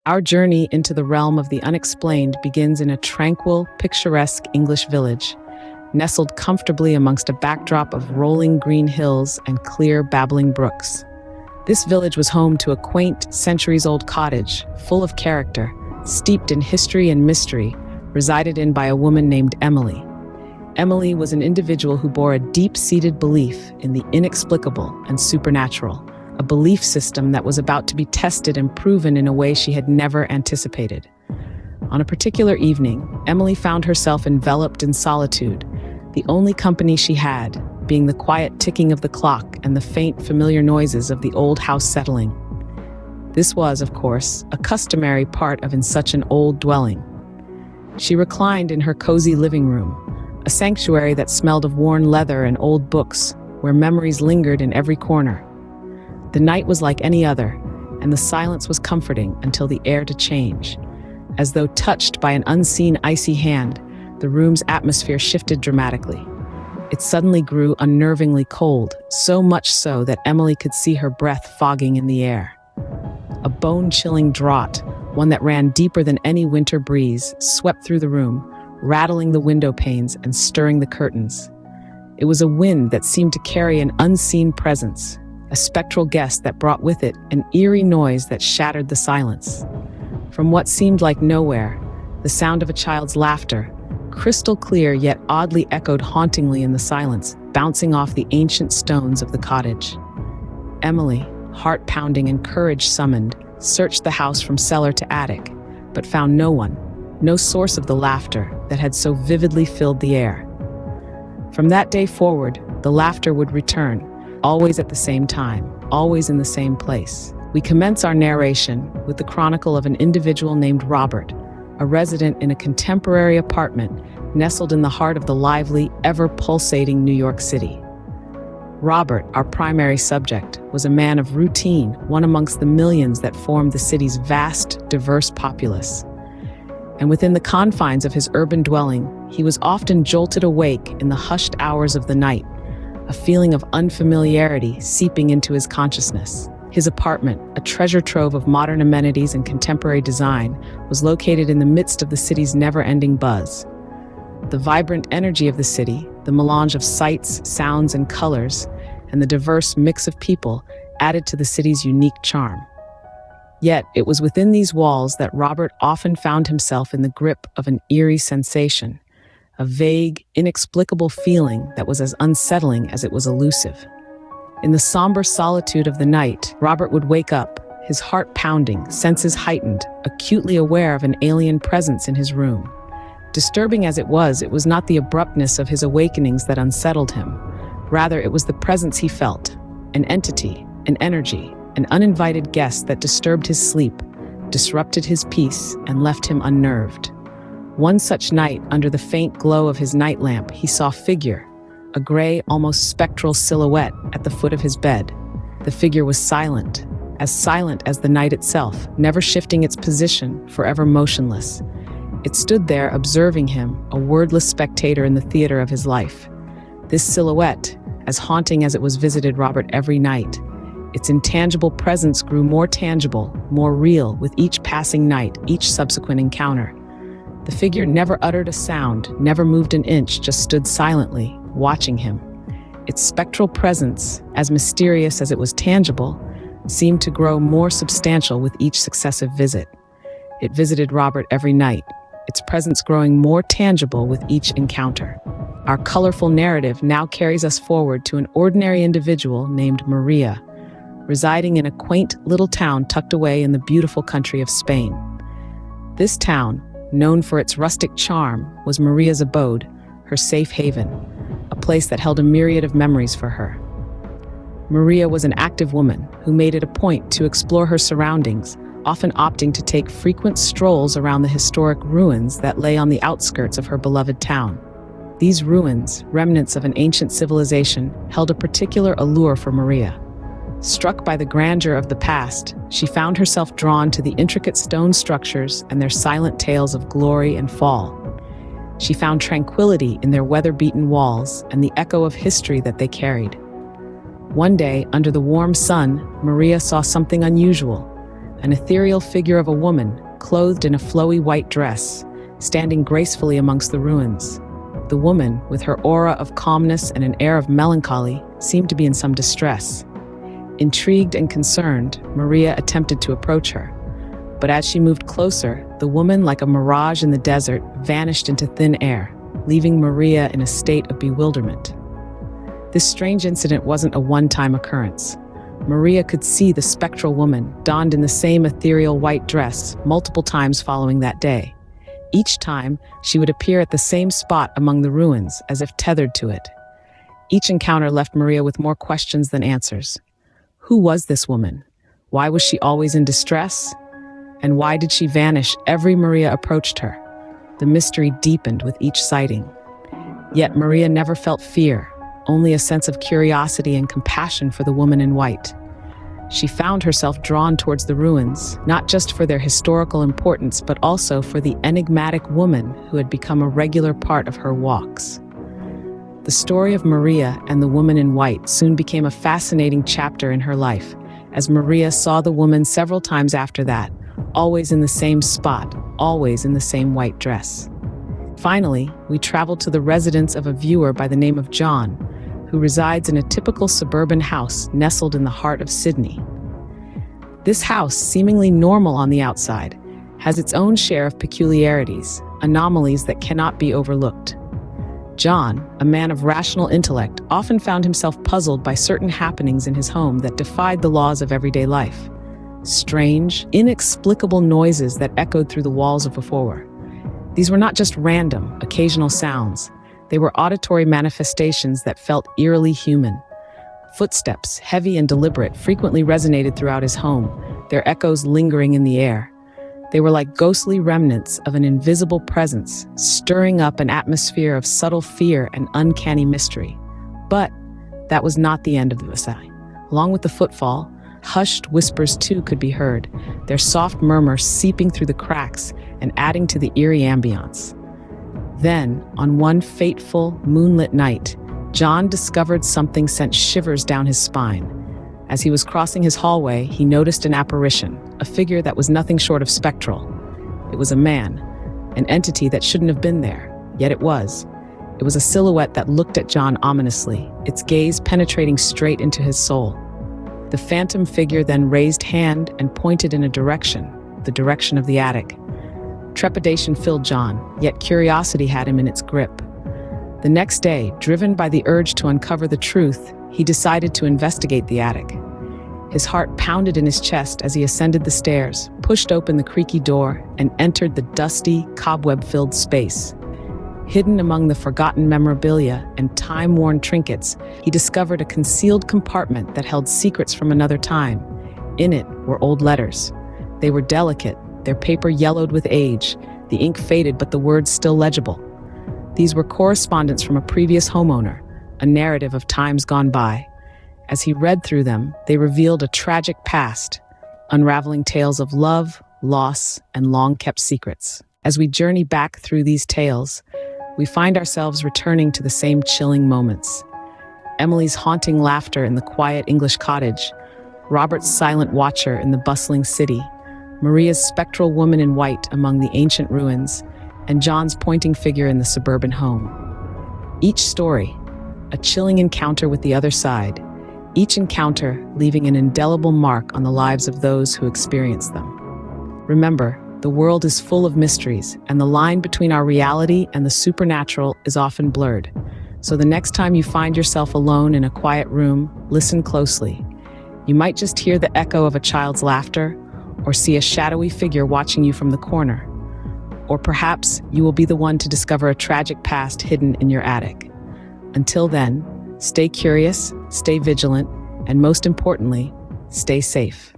Our journey into the realm of the unexplained begins in a tranquil, picturesque English village, nestled comfortably amongst a backdrop of rolling green hills and clear, babbling brooks. This village was home to a quaint, centuries-old cottage, full of character, steeped in history and mystery, resided in by a woman named Emily. Emily was an individual who bore a deep-seated belief in the inexplicable and supernatural, a belief system that was about to be tested and proven in a way she had never anticipated. On a particular evening, Emily found herself enveloped in solitude, the only company she had being the quiet ticking of the clock and the faint, familiar noises of the old house settling. This was, of course, a customary part of in such an old dwelling. She reclined in her cozy living room, a sanctuary that smelled of worn leather and old books, where memories lingered in every corner. The night was like any other, and the silence was comforting until the air to change. As though touched by an unseen icy hand, the room's atmosphere shifted dramatically. It suddenly grew unnervingly cold, so much so that Emily could see her breath fogging in the air. A bone-chilling draught, one that ran deeper than any winter breeze, swept through the room, rattling the window panes and stirring the curtains. It was a wind that seemed to carry an unseen presence, a spectral guest that brought with it an eerie noise that shattered the silence. From what seemed like nowhere, the sound of a child's laughter, crystal clear yet oddly echoed hauntingly in the silence, bouncing off the ancient stones of the cottage. Emily, heart pounding and courage summoned, searched the house from cellar to attic, but found no one, no source of the laughter that had so vividly filled the air. From that day forward, the laughter would return, always at the same time, always in the same place. We commence our narration with the chronicle of an individual named Robert, a resident in a contemporary apartment nestled in the heart of the lively, ever-pulsating New York City. Robert, our primary subject, was a man of routine, one amongst the millions that formed the city's vast, diverse populace. And within the confines of his urban dwelling, he was often jolted awake in the hushed hours of the night, a feeling of unfamiliarity seeping into his consciousness. His apartment, a treasure trove of modern amenities and contemporary design, was located in the midst of the city's never-ending buzz. The vibrant energy of the city, the melange of sights, sounds, and colors, and the diverse mix of people added to the city's unique charm. Yet, it was within these walls that Robert often found himself in the grip of an eerie sensation, a vague, inexplicable feeling that was as unsettling as it was elusive. In the somber solitude of the night, Robert would wake up, his heart pounding, senses heightened, acutely aware of an alien presence in his room. Disturbing as it was not the abruptness of his awakenings that unsettled him. Rather, it was the presence he felt, an entity, an energy, an uninvited guest that disturbed his sleep, disrupted his peace, and left him unnerved. One such night, under the faint glow of his night lamp, he saw a figure, a gray, almost spectral silhouette at the foot of his bed. The figure was silent as the night itself, never shifting its position, forever motionless. It stood there observing him, a wordless spectator in the theater of his life. This silhouette, as haunting as it was, visited Robert every night. Its intangible presence grew more tangible, more real with each passing night, each subsequent encounter. The figure never uttered a sound, never moved an inch, just stood silently, watching him. Its spectral presence, as mysterious as it was tangible, seemed to grow more substantial with each successive visit. It visited Robert every night, its presence growing more tangible with each encounter. Our colorful narrative now carries us forward to an ordinary individual named Maria, residing in a quaint little town tucked away in the beautiful country of Spain. This town, known for its rustic charm, was Maria's abode, her safe haven, a place that held a myriad of memories for her. Maria was an active woman who made it a point to explore her surroundings, often opting to take frequent strolls around the historic ruins that lay on the outskirts of her beloved town. These ruins, remnants of an ancient civilization, held a particular allure for Maria. Struck by the grandeur of the past, she found herself drawn to the intricate stone structures and their silent tales of glory and fall. She found tranquility in their weather-beaten walls and the echo of history that they carried. One day, under the warm sun, Maria saw something unusual. an ethereal figure of a woman, clothed in a flowy white dress, standing gracefully amongst the ruins. The woman, with her aura of calmness and an air of melancholy, seemed to be in some distress. Intrigued and concerned, Maria attempted to approach her. But as she moved closer, the woman, like a mirage in the desert, vanished into thin air, leaving Maria in a state of bewilderment. This strange incident wasn't a one-time occurrence. Maria could see the spectral woman, donned in the same ethereal white dress, multiple times following that day. Each time, she would appear at the same spot among the ruins, as if tethered to it. Each encounter left Maria with more questions than answers. Who was this woman? Why was she always in distress? And why did she vanish every Maria approached her? The mystery deepened with each sighting. Yet Maria never felt fear, only a sense of curiosity and compassion for the woman in white. She found herself drawn towards the ruins, not just for their historical importance, but also for the enigmatic woman who had become a regular part of her walks. The story of Maria and the woman in white soon became a fascinating chapter in her life, as Maria saw the woman several times after that, always in the same spot, always in the same white dress. Finally, we traveled to the residence of a viewer by the name of John, who resides in a typical suburban house nestled in the heart of Sydney. This house, seemingly normal on the outside, has its own share of peculiarities, anomalies that cannot be overlooked. John, a man of rational intellect, often found himself puzzled by certain happenings in his home that defied the laws of everyday life. Strange, inexplicable noises that echoed through the walls of a floor. These were not just random, occasional sounds. They were auditory manifestations that felt eerily human. Footsteps, heavy and deliberate, frequently resonated throughout his home, their echoes lingering in the air. They were like ghostly remnants of an invisible presence, stirring up an atmosphere of subtle fear and uncanny mystery. But that was not the end of the sign. Along with the footfall, hushed whispers too could be heard, their soft murmur seeping through the cracks and adding to the eerie ambience. Then, on one fateful, moonlit night, John discovered something sent shivers down his spine. As he was crossing his hallway, he noticed an apparition, a figure that was nothing short of spectral. It was a man, an entity that shouldn't have been there, yet it was. It was a silhouette that looked at John ominously, its gaze penetrating straight into his soul. The phantom figure then raised hand and pointed in a direction, the direction of the attic. Trepidation filled John, yet curiosity had him in its grip. The next day, driven by the urge to uncover the truth, he decided to investigate the attic. His heart pounded in his chest as he ascended the stairs, pushed open the creaky door, and entered the dusty, cobweb-filled space. Hidden among the forgotten memorabilia and time-worn trinkets, he discovered a concealed compartment that held secrets from another time. In it were old letters. They were delicate, their paper yellowed with age, the ink faded but the words still legible. These were correspondence from a previous homeowner, a narrative of times gone by. As he read through them, they revealed a tragic past, unraveling tales of love, loss, and long-kept secrets. As we journey back through these tales, we find ourselves returning to the same chilling moments. Emily's haunting laughter in the quiet English cottage, Robert's silent watcher in the bustling city, Maria's spectral woman in white among the ancient ruins, and John's pointing figure in the suburban home. Each story, a chilling encounter with the other side, each encounter leaving an indelible mark on the lives of those who experience them. Remember, the world is full of mysteries, and the line between our reality and the supernatural is often blurred. So the next time you find yourself alone in a quiet room, listen closely. You might just hear the echo of a child's laughter, or see a shadowy figure watching you from the corner. Or perhaps you will be the one to discover a tragic past hidden in your attic. Until then, stay curious, stay vigilant, and most importantly, stay safe.